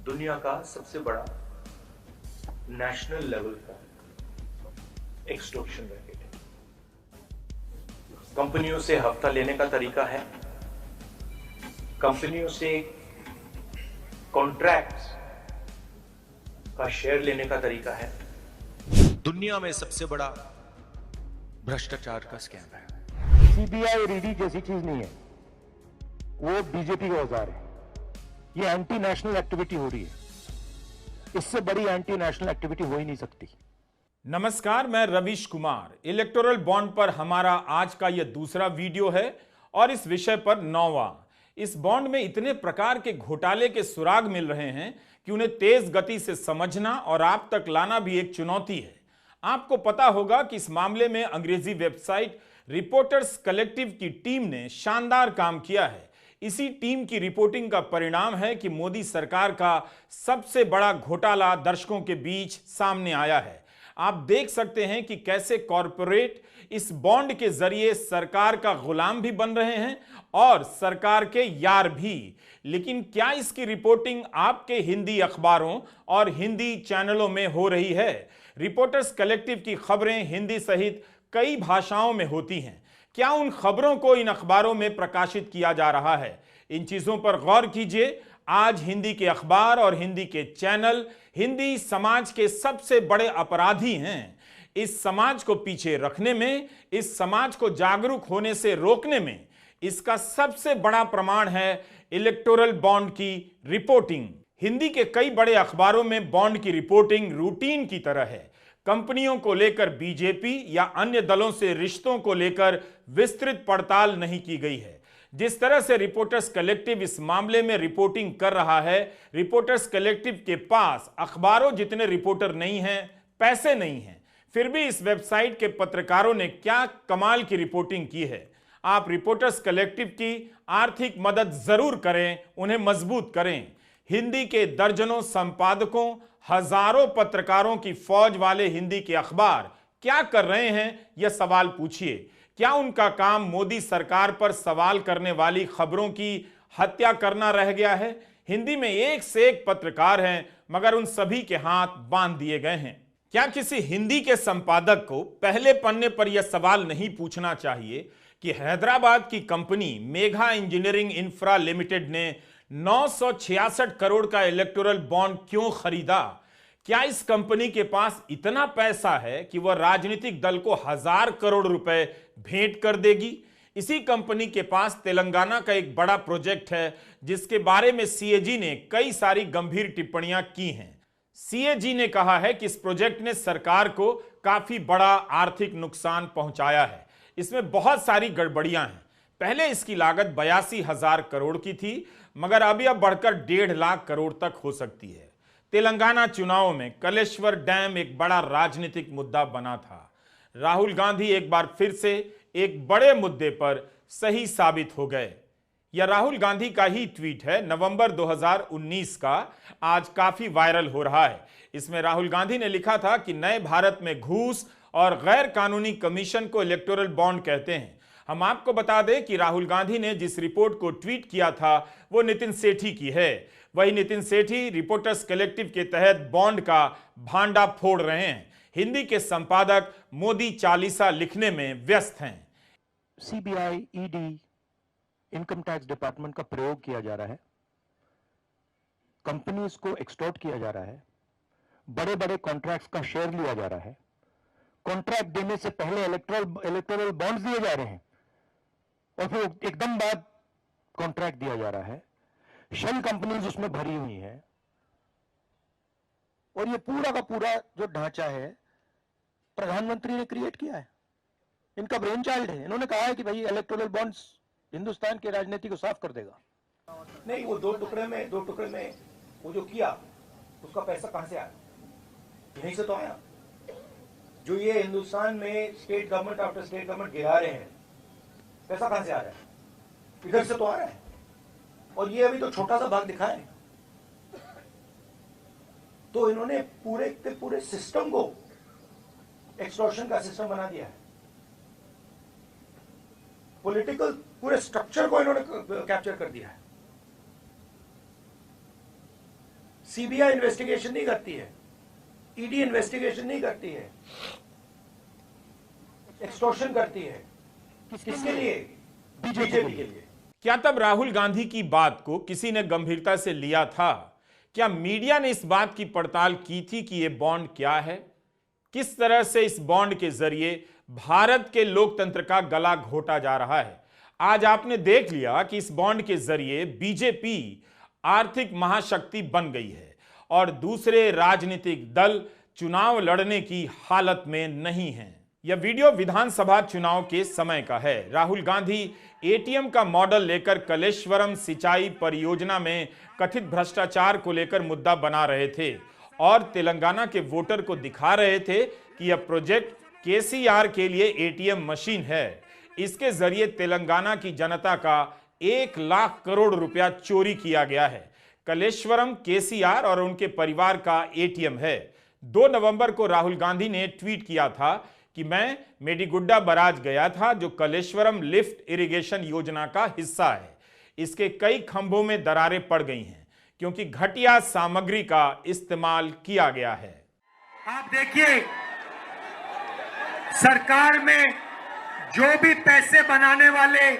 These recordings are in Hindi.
दुनिया का सबसे बड़ा नेशनल लेवल का एक्सटॉर्शन रैकेट है। कंपनियों से हफ्ता लेने का तरीका है, कंपनियों से कॉन्ट्रैक्ट्स का शेयर लेने का तरीका है। दुनिया में सबसे बड़ा भ्रष्टाचार का स्कैम है। सीबीआई और ईडी जैसी चीज नहीं है, वो बीजेपी का औजार है। ये एंटी नेशनल एक्टिविटी हो रही है, इससे बड़ी एंटी नेशनल एक्टिविटी हो ही नहीं सकती। नमस्कार, मैं रवीश कुमार। इलेक्टोरल बॉन्ड पर हमारा आज का यह दूसरा वीडियो है और इस विषय पर 9वां। इस बॉन्ड में इतने प्रकार के घोटाले के सुराग मिल रहे हैं कि उन्हें तेज गति से समझना और आप तक लाना भी एक चुनौती है। आपको पता होगा कि इस मामले में अंग्रेजी वेबसाइट रिपोर्टर्स कलेक्टिव की टीम ने शानदार काम किया है। इसी टीम की रिपोर्टिंग का परिणाम है कि मोदी सरकार का सबसे बड़ा घोटाला दर्शकों के बीच सामने आया है। आप देख सकते हैं कि कैसे कॉरपोरेट इस बॉन्ड के जरिए सरकार का गुलाम भी बन रहे हैं और सरकार के यार भी। लेकिन क्या इसकी रिपोर्टिंग आपके हिंदी अखबारों और हिंदी चैनलों में हो रही है? रिपोर्टर्स कलेक्टिव की खबरें हिंदी सहित कई भाषाओं में होती हैं। क्या उन खबरों को इन अखबारों में प्रकाशित किया जा रहा है? इन चीजों पर गौर कीजिए। आज हिंदी के अखबार और हिंदी के चैनल हिंदी समाज के सबसे बड़े अपराधी हैं। इस समाज को पीछे रखने में, इस समाज को जागरूक होने से रोकने में इसका सबसे बड़ा प्रमाण है इलेक्टोरल बॉन्ड की रिपोर्टिंग। हिंदी के कई बड़े अखबारों में बॉन्ड की रिपोर्टिंग रूटीन की तरह है। कंपनियों को लेकर बीजेपी या अन्य दलों से रिश्तों को लेकर विस्तृत पड़ताल नहीं की गई है। जिस तरह से रिपोर्टर्स कलेक्टिव इस मामले में रिपोर्टिंग कर रहा है, रिपोर्टर्स कलेक्टिव के पास अखबारों जितने रिपोर्टर नहीं हैं, पैसे नहीं हैं, फिर भी इस वेबसाइट के पत्रकारों ने क्या कमाल की रिपोर्टिंग की है। आप रिपोर्टर्स कलेक्टिव की आर्थिक मदद जरूर करें, उन्हें मजबूत करें। हिंदी के दर्जनों संपादकों, हजारों पत्रकारों की फौज वाले हिंदी के अखबार क्या कर रहे हैं, यह सवाल पूछिए। क्या उनका काम मोदी सरकार पर सवाल करने वाली खबरों की हत्या करना रह गया है? हिंदी में एक से एक पत्रकार हैं, मगर उन सभी के हाथ बांध दिए गए हैं। क्या किसी हिंदी के संपादक को पहले पन्ने पर यह सवाल नहीं पूछना चाहिए कि हैदराबाद की company Megha engineering infra limited ने 966 करोड़ का इलेक्टोरल बॉन्ड क्यों खरीदा? क्या इस कंपनी के पास इतना पैसा है कि वह राजनीतिक दल को 1000 करोड़ रुपए भेंट कर देगी? इसी कंपनी के पास तेलंगाना का एक बड़ा प्रोजेक्ट है जिसके बारे में सीएजी ने कई सारी गंभीर टिप्पणियां की हैं। सीएजी ने कहा है कि इस प्रोजेक्ट ने सरकार को काफी बड़ा आर्थिक नुकसान पहुंचाया है। इसमें बहुत सारी गड़बड़ियां हैं। पहले इसकी लागत 82,000 करोड़ की थी, मगर अभी अब बढ़कर 1.5 लाख करोड़ तक हो सकती है। तेलंगाना चुनावों में कलेश्वर डैम एक बड़ा राजनीतिक मुद्दा बना था। राहुल गांधी एक बार फिर से एक बड़े मुद्दे पर सही साबित हो गए। यह राहुल गांधी का ही ट्वीट है, नवंबर 2019 का, आज काफी वायरल हो रहा है। इसमें राहुल गांधी ने लिखा था कि नए भारत में घूस और गैर कानूनी कमीशन को इलेक्टोरल बॉन्ड कहते हैं। हम आपको बता दें कि राहुल गांधी ने जिस रिपोर्ट को ट्वीट किया था वो नितिन सेठी की है। वही नितिन सेठी रिपोर्टर्स कलेक्टिव के तहत बॉन्ड का भांडा फोड़ रहे हैं। हिंदी के संपादक मोदी चालीसा लिखने में व्यस्त हैं। CBI, ED, income tax department का प्रयोग किया जा रहा है, कंपनीज को एक्सटॉर्ट किया जा रहा है, बड़े बड़े कॉन्ट्रैक्ट्स का शेयर लिया जा रहा है, कॉन्ट्रैक्ट देने से पहले इलेक्टोरल बॉन्ड्स दिए जा रहे हैं और फिर एकदम बाद कॉन्ट्रैक्ट दिया जा रहा है। शेल कंपनीज उसमें भरी हुई हैं और ये पूरा का पूरा जो ढांचा है प्रधानमंत्री ने क्रिएट किया है। इनका ब्रेन चाइल्ड है। इन्होंने कहा है कि भाई इलेक्टोरल बॉन्ड्स हिंदुस्तान की राजनीति को साफ कर देगा। नहीं, वो दो टुकड़े में वो जो किया उसका पैसा कहां से आया? यहीं से तो आया। जो ये हिंदुस्तान में state government after state government गिरा रहे हैं, पैसा कहां से आ रहा है? इधर से तो आ रहा है। और ये अभी तो छोटा सा भाग दिखा है। तो इन्होंने पूरे के पूरे सिस्टम को एक्सटॉर्शन का सिस्टम बना दिया है। पॉलिटिकल पूरे स्ट्रक्चर को इन्होंने कैप्चर कर दिया है। सीबीआई इन्वेस्टिगेशन नहीं करती है, ईडी इन्वेस्टिगेशन नहीं करती है, एक्सटॉर्शन करती है। किसके लिए? बीजेपी के लिए। क्या तब राहुल गांधी की बात को किसी ने गंभीरता से लिया था? क्या मीडिया ने इस बात की पड़ताल की थी कि यह बॉन्ड क्या है? किस तरह से इस बॉन्ड के जरिए भारत के लोकतंत्र का गला घोटा जा रहा है? आज आपने देख लिया कि इस बॉन्ड के जरिए बीजेपी आर्थिक महाशक्ति बन गई है और दूसरे राजनीतिक दल चुनाव लड़ने की हालत में नहीं हैं। यह वीडियो विधानसभा चुनाव के समय का है। राहुल गांधी एटीएम का मॉडल लेकर कलेश्वरम सिंचाई परियोजना में कथित भ्रष्टाचार को लेकर मुद्दा बना रहे थे और तेलंगाना के वोटर को दिखा रहे थे कि यह प्रोजेक्ट केसीआर के लिए एटीएम मशीन है। इसके जरिए तेलंगाना की जनता का 1 लाख करोड़ रुपया चोरी किया गया है। कलेश्वरम केसीआर और उनके परिवार का एटीएम है। 2 नवंबर को राहुल गांधी ने ट्वीट किया था कि मैं मेडीगुड्डा बराज गया था जो कलेश्वरम लिफ्ट इरिगेशन योजना का हिस्सा है। इसके कई खंभों में दरारें पड़ गई हैं क्योंकि घटिया सामग्री का इस्तेमाल किया गया है। आप देखिए, सरकार में जो भी पैसे बनाने वाले,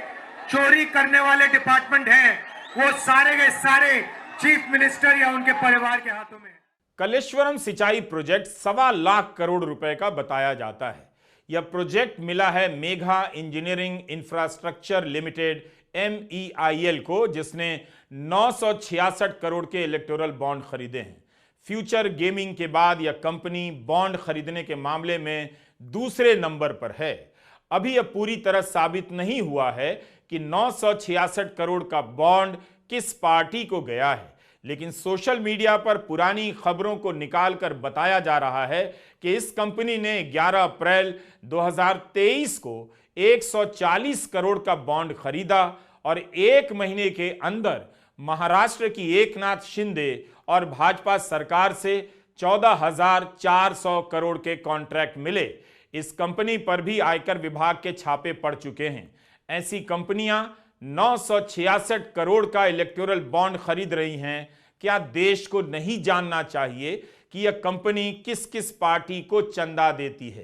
चोरी करने वाले डिपार्टमेंट हैं, वो सारे के सारे चीफ मिनिस्टर या उनके परिवार के हाथों में। कलेश्वरम सिंचाई प्रोजेक्ट 1.25 लाख करोड़ रुपए का बताया जाता है। यह प्रोजेक्ट मिला है Megha engineering infrastructure limited MEIL को, जिसने 966 करोड़ के इलेक्टोरल बॉन्ड खरीदे हैं। फ्यूचर गेमिंग के बाद यह कंपनी बॉन्ड खरीदने के मामले में दूसरे नंबर पर है। अभी यह पूरी तरह साबित नहीं हुआ है कि 966 करोड़ का बॉन्ड किस पार्टी को गया है, लेकिन सोशल मीडिया पर पुरानी खबरों को निकालकर बताया जा रहा है कि इस कंपनी ने 11 अप्रैल 2023 को 140 करोड़ का बॉन्ड खरीदा और 1 महीने के अंदर महाराष्ट्र की एकनाथ शिंदे और भाजपा सरकार से 14,400 करोड़ के कॉन्ट्रैक्ट मिले। इस कंपनी पर भी आयकर विभाग के छापे पड़ चुके हैं। ऐसी कंपनियां 966 करोड़ का इलेक्टोरल बॉन्ड खरीद रही हैं। क्या देश को नहीं जानना चाहिए कि यह कंपनी किस किस पार्टी को चंदा देती है?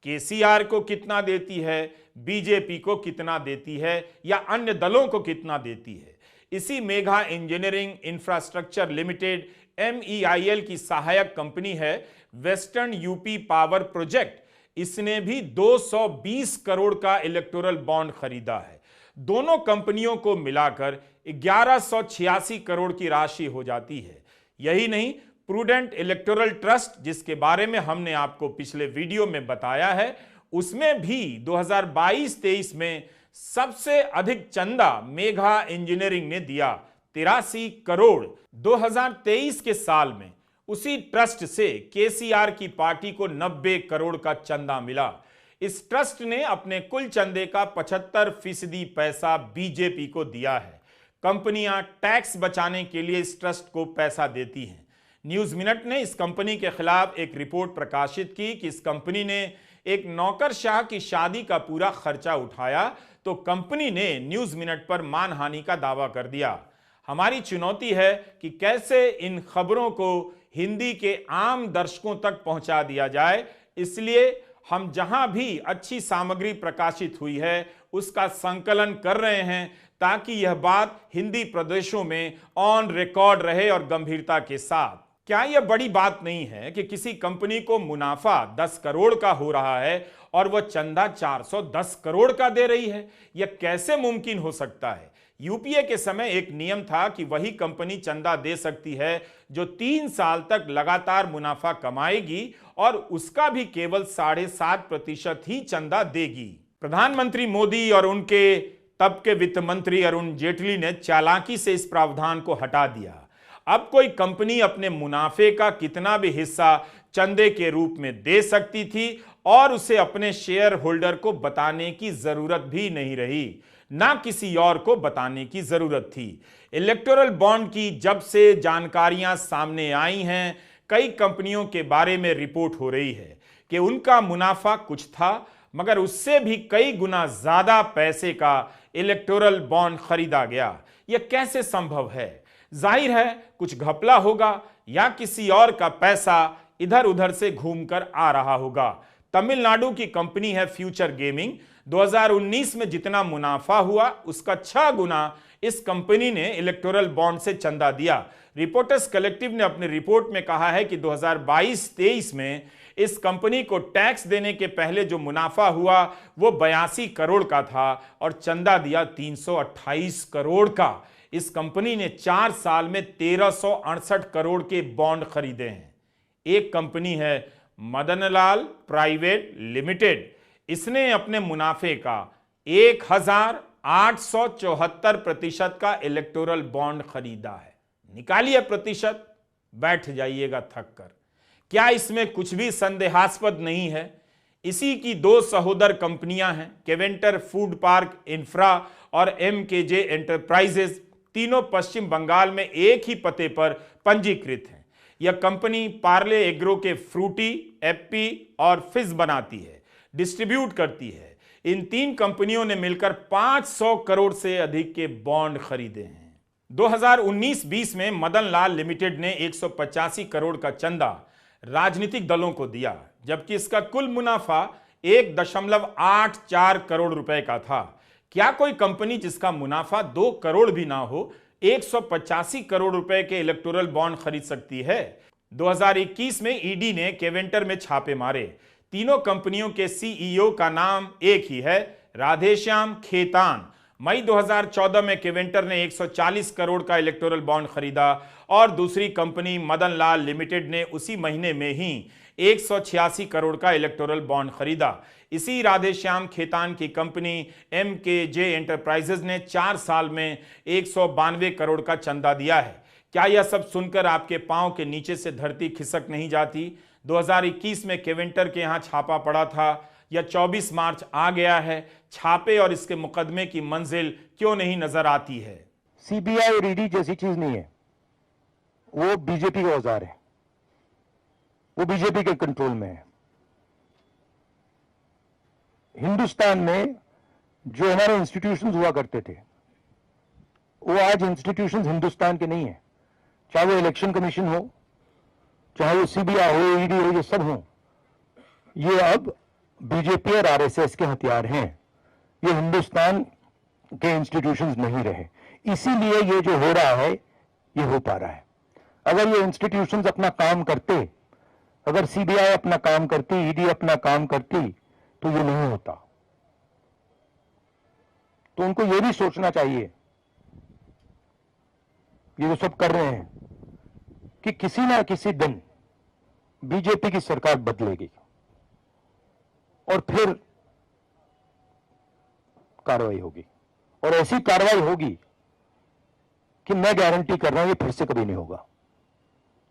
केसीआर को कितना देती है, बीजेपी को कितना देती है या अन्य दलों को कितना देती है? इसी Megha engineering infrastructure limited MEIL की सहायक कंपनी है वेस्टर्न यूपी पावर प्रोजेक्ट। इसने भी 220 करोड़ का इलेक्टोरल बॉन्ड खरीदा है। दोनों कंपनियों को मिलाकर 1186 करोड़ की राशि हो जाती है। यही नहीं, प्रूडेंट इलेक्टोरल ट्रस्ट, जिसके बारे में हमने आपको पिछले वीडियो में बताया है, उसमें भी 2022-23 में सबसे अधिक चंदा मेघा इंजीनियरिंग ने दिया, 83 करोड़। 2023 के साल में उसी ट्रस्ट से केसीआर की पार्टी को 90 करोड़ का चंदा मिला। इस ट्रस्ट ने अपने कुल चंदे का 75% पैसा बीजेपी को दिया है। कंपनियां टैक्स बचाने के लिए इस ट्रस्ट को पैसा देती हैं। न्यूज मिनट ने इस कंपनी के खिलाफ एक रिपोर्ट प्रकाशित की कि इस कंपनी ने एक नौकरशाह की शादी का पूरा खर्चा उठाया, तो कंपनी ने न्यूज मिनट पर मानहानि का दावा कर दिया। हमारी चुनौती है कि कैसे इन खबरों को हिंदी के आम दर्शकों तक पहुंचा दिया जाए। इसलिए हम जहां भी अच्छी सामग्री प्रकाशित हुई है उसका संकलन कर रहे हैं ताकि यह बात हिंदी प्रदेशों में ऑन रिकॉर्ड रहे और गंभीरता के साथ। क्या यह बड़ी बात नहीं है कि किसी कंपनी को मुनाफा 10 करोड़ का हो रहा है और वह चंदा 410 करोड़ का दे रही है? यह कैसे मुमकिन हो सकता है? यूपीए के समय एक नियम था कि वही कंपनी चंदा दे सकती है जो 3 साल तक लगातार मुनाफा कमाएगी और उसका भी केवल 7.5% ही चंदा देगी। प्रधानमंत्री मोदी और उनके तब के वित्त मंत्री अरुण जेटली ने चालाकी से इस प्रावधान को हटा दिया। अब कोई कंपनी अपने मुनाफे का कितना भी हिस्सा चंदे के रूप में दे सकती थी और उसे अपने शेयर होल्डर को बताने की जरूरत भी नहीं रही, ना किसी और को बताने की जरूरत थी। इलेक्टोरल बॉन्ड की जब से जानकारियां सामने आई हैं, कई कंपनियों के बारे में रिपोर्ट हो रही है कि उनका मुनाफा कुछ था मगर उससे भी कई गुना ज्यादा पैसे का इलेक्टोरल बॉन्ड खरीदा गया। यह कैसे संभव है? जाहिर है कुछ घपला होगा या किसी और का पैसा इधर उधर से घूमकर आ रहा होगा। तमिलनाडु की कंपनी है फ्यूचर गेमिंग। 2019 में जितना मुनाफा हुआ उसका 6 गुना इस कंपनी ने इलेक्टोरल बॉन्ड से चंदा दिया। रिपोर्टर्स कलेक्टिव ने अपनी रिपोर्ट में कहा है कि 2022-23 में इस कंपनी को टैक्स देने के पहले जो मुनाफा हुआ वो 82 करोड़ का था और चंदा दिया 328 करोड़ का। इस कंपनी ने 4 साल में 1368 करोड़ के बॉन्ड खरीदे हैं। एक कंपनी है मदनलाल प्राइवेट लिमिटेड। इसने अपने मुनाफे का 1874% का इलेक्टोरल बॉन्ड खरीदा है। निकालिए प्रतिशत, बैठ जाइएगा थक कर। क्या इसमें कुछ भी संदेहास्पद नहीं है? इसी की 2 सहोदर कंपनियां हैं, केवेंटर फूड पार्क इंफ्रा और एमकेजे एंटरप्राइजेज। तीनों पश्चिम बंगाल में एक ही पते पर पंजीकृत हैं। यह कंपनी पार्ले एग्रो के फ्रूटी, एप्पी और फिज बनाती है, डिस्ट्रीब्यूट करती है। इन 3 कंपनियों ने मिलकर 500 करोड़ से अधिक के बॉन्ड खरीदे हैं। 2019-20 में मदन लाल लिमिटेड ने 185 करोड़ का चंदा राजनीतिक दलों को दिया, जबकि इसका कुल मुनाफा 1.84 करोड़ रुपए का था। क्या कोई कंपनी जिसका मुनाफा 2 करोड़ भी ना हो 185 करोड़ रुपए के इलेक्टोरल बॉन्ड खरीद सकती है? 2021 में ईडी ने केवेंटर में छापे मारे। तीनों कंपनियों के सीईओ का नाम एक ही है, राधेश्याम खेतान। मई 2014 में केवेंटर ने 140 करोड़ का इलेक्टोरल बॉन्ड खरीदा और दूसरी कंपनी मदन लाल लिमिटेड ने उसी महीने में ही 186 करोड़ का इलेक्टोरल बॉन्ड खरीदा। इसी राधेश्याम खेतान की कंपनी एमकेजे एंटरप्राइजेज ने 4 साल में 192 करोड़ का चंदा दिया है। क्या यह सब सुनकर आपके पांव के नीचे से धरती खिसक नहीं जाती? 2021 में केवेंटर के यहां छापा पड़ा था, या 24 मार्च आ गया है, छापे और इसके मुकदमे की मंजिल क्यों नहीं नजर आती है? सीबीआई और ईडी जैसी चीज नहीं है, वो बीजेपी का औजार है, वो बीजेपी के कंट्रोल में है। हिंदुस्तान में जो हमारे इंस्टीट्यूशंस हुआ करते थे वो आज इंस्टीट्यूशंस हिंदुस्तान के नहीं है। चाहे वो इलेक्शन कमीशन हो, चाहे वो सीबीआई हो, ईडी हो, ये सब हो, ये अब बीजेपी और आरएसएस के हथियार हैं। ये हिंदुस्तान के इंस्टीट्यूशंस नहीं रहे। इसीलिए ये जो हो रहा है ये हो पा रहा है। अगर ये इंस्टीट्यूशंस अपना काम करते, अगर सीबीआई अपना काम करती, ईडी अपना काम करती, तो ये नहीं होता। तो उनको ये भी सोचना चाहिए, ये जो सब कर रहे हैं, कि किसी ना किसी दिन बीजेपी की सरकार बदलेगी और फिर कार्रवाई होगी, और ऐसी कार्रवाई होगी कि मैं गारंटी कर रहा हूं ये फिर से कभी नहीं होगा।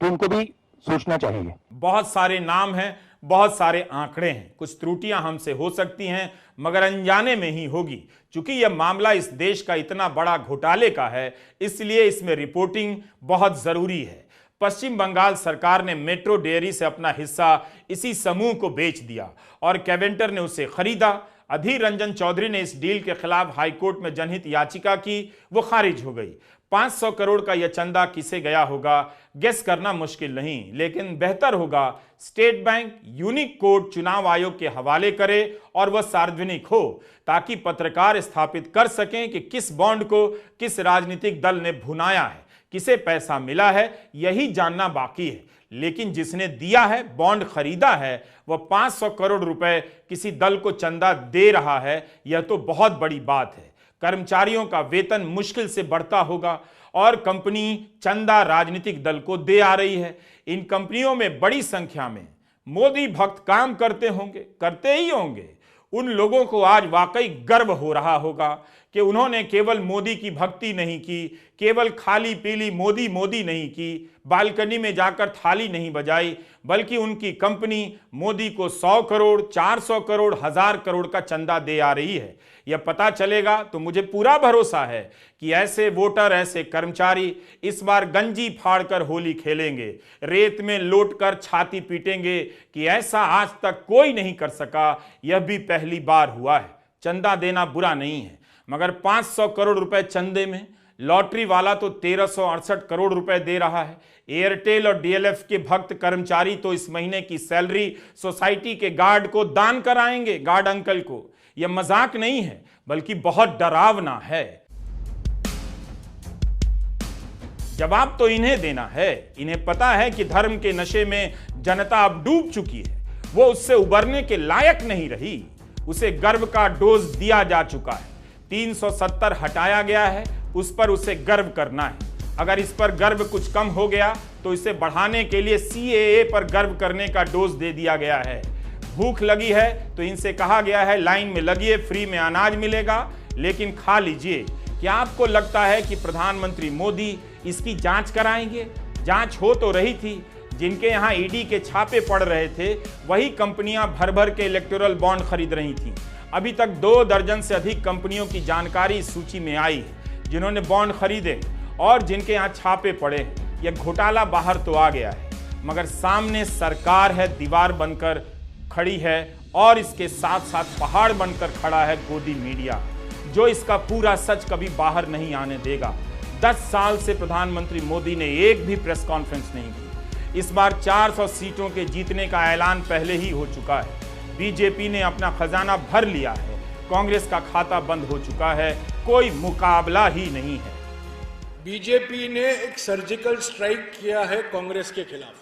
तो उनको भी सोचना चाहिए। बहुत सारे नाम हैं, बहुत सारे आंकड़े हैं, कुछ त्रुटियां हमसे हो सकती हैं, मगर अनजाने में ही होगी। चूंकि यह मामला इस देश का इतना बड़ा घोटाले का है, इसलिए इसमें रिपोर्टिंग बहुत जरूरी है। पश्चिम बंगाल सरकार ने मेट्रो डेयरी से अपना हिस्सा इसी समूह को बेच दिया और केवेंटर ने उसे खरीदा। अधीर रंजन चौधरी ने इस डील के खिलाफ हाईकोर्ट में जनहित याचिका की, वो खारिज हो गई। 500 करोड़ का यह चंदा किसे गया होगा गेस करना मुश्किल नहीं, लेकिन बेहतर होगा स्टेट बैंक यूनिक कोड चुनाव आयोग के हवाले करे और वह सार्वजनिक हो, ताकि पत्रकार स्थापित कर सकें कि किस बॉन्ड को किस राजनीतिक दल ने भुनाया है, किसे पैसा मिला है, यही जानना बाकी है। लेकिन जिसने दिया है, बॉन्ड खरीदा है, वह 500 करोड़ रुपए किसी दल को चंदा दे रहा है, यह तो बहुत बड़ी बात है। कर्मचारियों का वेतन मुश्किल से बढ़ता होगा और कंपनी चंदा राजनीतिक दल को दे आ रही है। इन कंपनियों में बड़ी संख्या में मोदी भक्त काम करते होंगे, करते ही होंगे। उन लोगों को आज वाकई गर्व हो रहा होगा कि उन्होंने केवल मोदी की भक्ति नहीं की, केवल खाली पीली मोदी मोदी नहीं की, बालकनी में जाकर थाली नहीं बजाई, बल्कि उनकी कंपनी मोदी को 100 करोड़, 400 करोड़, 1000 करोड़ का चंदा दे आ रही है। यह पता चलेगा तो मुझे पूरा भरोसा है कि ऐसे वोटर, ऐसे कर्मचारी इस बार गंजी फाड़कर होली खेलेंगे, रेत में लौटकर छाती पीटेंगे कि ऐसा आज तक कोई नहीं कर सका, यह भी पहली बार हुआ है। चंदा देना बुरा नहीं है, मगर 500 करोड़ रुपए चंदे में लॉटरी वाला तो 1368 करोड़ रुपए दे रहा है। एयरटेल और डीएलएफ के भक्त कर्मचारी तो इस महीने की सैलरी सोसाइटी के गार्ड को दान कराएंगे, गार्ड अंकल को। यह मजाक नहीं है, बल्कि बहुत डरावना है। जवाब तो इन्हें देना है। इन्हें पता है कि धर्म के नशे में जनता अब डूब चुकी है, वो उससे उबरने के लायक नहीं रही। उसे गर्व का डोज दिया जा चुका है, 370 हटाया गया है, उस पर उसे गर्व करना है। अगर इस पर गर्व कुछ कम हो गया तो इसे बढ़ाने के लिए सीएए पर गर्व करने का डोज दे दिया गया है। भूख लगी है तो इनसे कहा गया है लाइन में लगिए, फ्री में अनाज मिलेगा, लेकिन खा लीजिए। क्या आपको लगता है कि प्रधानमंत्री मोदी इसकी जांच कराएंगे? जांच हो तो रही थी। जिनके यहां ईडी के छापे पड़ रहे थे वही कंपनियां भर भर के इलेक्टोरल बॉन्ड खरीद रही थीं। अभी तक 2 दर्जन से अधिक कंपनियों की जानकारी इस सूची में आई है जिन्होंने बॉन्ड खरीदे और जिनके यहां छापे पड़े। यह घोटाला बाहर तो आ गया है, मगर सामने सरकार है, दीवार बनकर खड़ी है, और इसके साथ साथ पहाड़ बनकर खड़ा है गोदी मीडिया, जो इसका पूरा सच कभी बाहर नहीं आने देगा। 10 साल से प्रधानमंत्री मोदी ने एक भी प्रेस कॉन्फ्रेंस नहीं की। इस बार 400 सीटों के जीतने का ऐलान पहले ही हो चुका है। बीजेपी ने अपना खजाना भर लिया है, कांग्रेस का खाता बंद हो चुका है, कोई मुकाबला ही नहीं है। बीजेपी ने एक सर्जिकल स्ट्राइक किया है कांग्रेस के खिलाफ।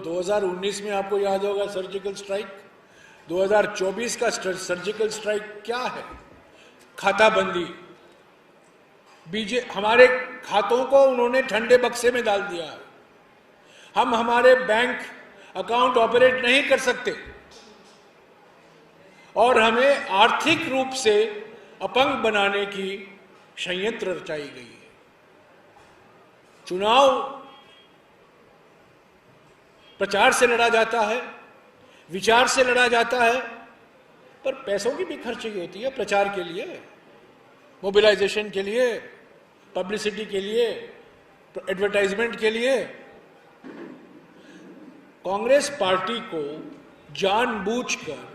2019 में आपको याद होगा सर्जिकल स्ट्राइक। 2024 का सर्जिकल स्ट्राइक क्या है? खाताबंदी। हमारे खातों को उन्होंने ठंडे बक्से में डाल दिया है। हम हमारे बैंक अकाउंट ऑपरेट नहीं कर सकते और हमें आर्थिक रूप से अपंग बनाने की षड्यंत्र रचाई गई है। चुनाव प्रचार से लड़ा जाता है, विचार से लड़ा जाता है, पर पैसों की भी खर्ची होती है प्रचार के लिए, मोबिलाइजेशन के लिए, पब्लिसिटी के लिए, एडवर्टाइजमेंट के लिए। कांग्रेस पार्टी को जानबूझकर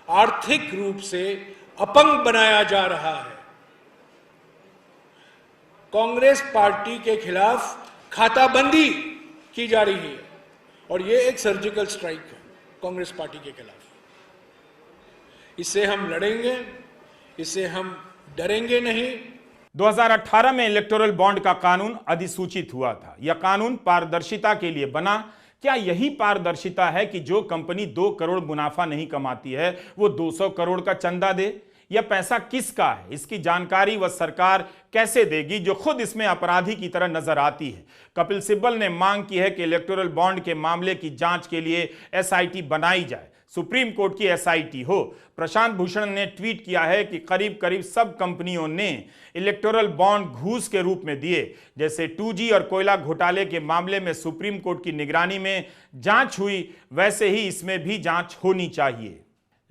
आर्थिक रूप से अपंग बनाया जा रहा है। कांग्रेस पार्टी के खिलाफ खाताबंदी की जा रही है और यह एक सर्जिकल स्ट्राइक है कांग्रेस पार्टी के खिलाफ। इससे हम लड़ेंगे, इससे हम डरेंगे नहीं। 2018 में इलेक्टोरल बॉन्ड का कानून अधिसूचित हुआ था। यह कानून पारदर्शिता के लिए बना। क्या यही पारदर्शिता है कि जो कंपनी 2 करोड़ मुनाफा नहीं कमाती है वो 200 करोड़ का चंदा दे? यह पैसा किसका है, इसकी जानकारी वह सरकार कैसे देगी जो खुद इसमें अपराधी की तरह नजर आती है? कपिल सिब्बल ने मांग की है कि इलेक्टोरल बॉन्ड के मामले की जांच के लिए एसआईटी बनाई जाए, सुप्रीम कोर्ट की एसआईटी हो। प्रशांत भूषण ने ट्वीट किया है कि करीब करीब सब कंपनियों ने इलेक्टोरल बॉन्ड घूस के रूप में दिए। जैसे 2G और कोयला घोटाले के मामले में सुप्रीम कोर्ट की निगरानी में जांच हुई, वैसे ही इसमें भी जांच होनी चाहिए।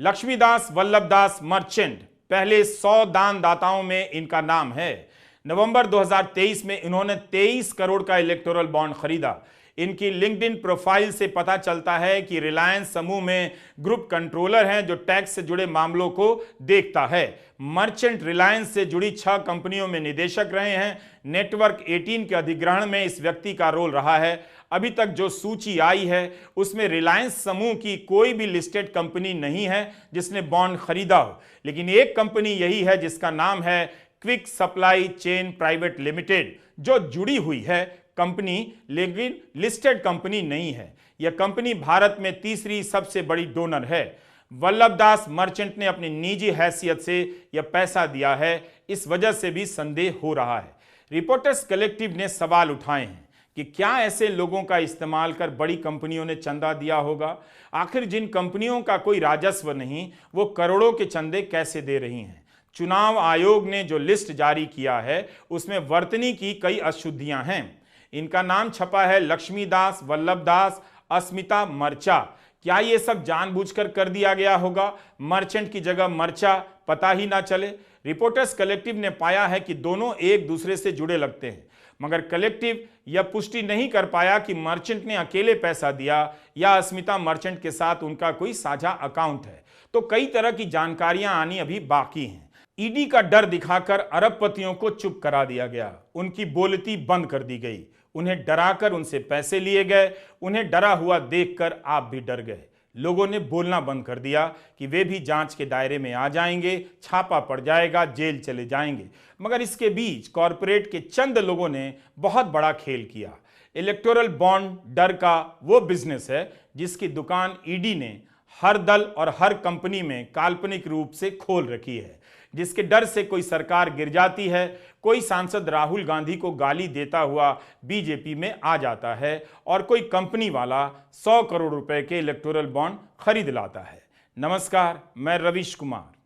लक्ष्मीदास वल्लभदास मर्चेंट, पहले 100 दानदाताओं में इनका नाम है। नवंबर 2023 में इन्होंने 23 करोड़ का इलेक्टोरल बॉन्ड खरीदा। इनकी लिंक्डइन प्रोफाइल से पता चलता है कि रिलायंस समूह में ग्रुप कंट्रोलर हैं जो टैक्स से जुड़े मामलों को देखता है। मर्चेंट रिलायंस से जुड़ी 6 कंपनियों में निदेशक रहे हैं। नेटवर्क 18 के अधिग्रहण में इस व्यक्ति का रोल रहा है। अभी तक जो सूची आई है उसमें रिलायंस समूह की कोई भी लिस्टेड कंपनी नहीं है जिसने बॉन्ड खरीदा हो, लेकिन एक कंपनी यही है जिसका नाम है quick supply chain private limited, जो जुड़ी हुई है कंपनी, लेकिन लिस्टेड कंपनी नहीं है। यह कंपनी भारत में तीसरी सबसे बड़ी डोनर है। वल्लभदास मर्चेंट ने अपनी निजी हैसियत से यह पैसा दिया है, इस वजह से भी संदेह हो रहा है। रिपोर्टर्स कलेक्टिव ने सवाल उठाए हैं कि क्या ऐसे लोगों का इस्तेमाल कर बड़ी कंपनियों ने चंदा दिया होगा? आखिर जिन कंपनियों का कोई राजस्व नहीं, वो करोड़ों के चंदे कैसे दे रही हैं? चुनाव आयोग ने जो लिस्ट जारी किया है उसमें वर्तनी की कई अशुद्धियां हैं। इनका नाम छपा है लक्ष्मीदास वल्लभदास अस्मिता मर्चा। क्या ये सब जानबूझकर कर दिया गया होगा? मर्चेंट की जगह मर्चा पता ही ना चले। रिपोर्टर्स कलेक्टिव ने पाया है कि दोनों एक दूसरे से जुड़े लगते हैं, मगर कलेक्टिव यह पुष्टि नहीं कर पाया कि मर्चेंट ने अकेले पैसा दिया या अस्मिता मर्चेंट के साथ उनका कोई साझा अकाउंट है। तो कई तरह की जानकारियां आनी अभी बाकी हैं। ईडी का डर दिखाकर अरबपतियों को चुप करा दिया गया, उनकी बोलती बंद कर दी गई, उन्हें डराकर उनसे पैसे लिए गए, उन्हें डरा हुआ देखकर आप भी डर गए। लोगों ने बोलना बंद कर दिया कि वे भी जांच के दायरे में आ जाएंगे, छापा पड़ जाएगा, जेल चले जाएंगे। मगर इसके बीच कॉरपोरेट के चंद लोगों ने बहुत बड़ा खेल किया। इलेक्टोरल बॉन्ड डर का वो बिजनेस है जिसकी दुकान ईडी ने हर दल और हर कंपनी में काल्पनिक रूप से खोल रखी है, जिसके डर से कोई सरकार गिर जाती है, कोई सांसद राहुल गांधी को गाली देता हुआ बीजेपी में आ जाता है और कोई कंपनी वाला 100 करोड़ रुपए के इलेक्टोरल बॉन्ड खरीद लाता है। नमस्कार, मैं रवीश कुमार।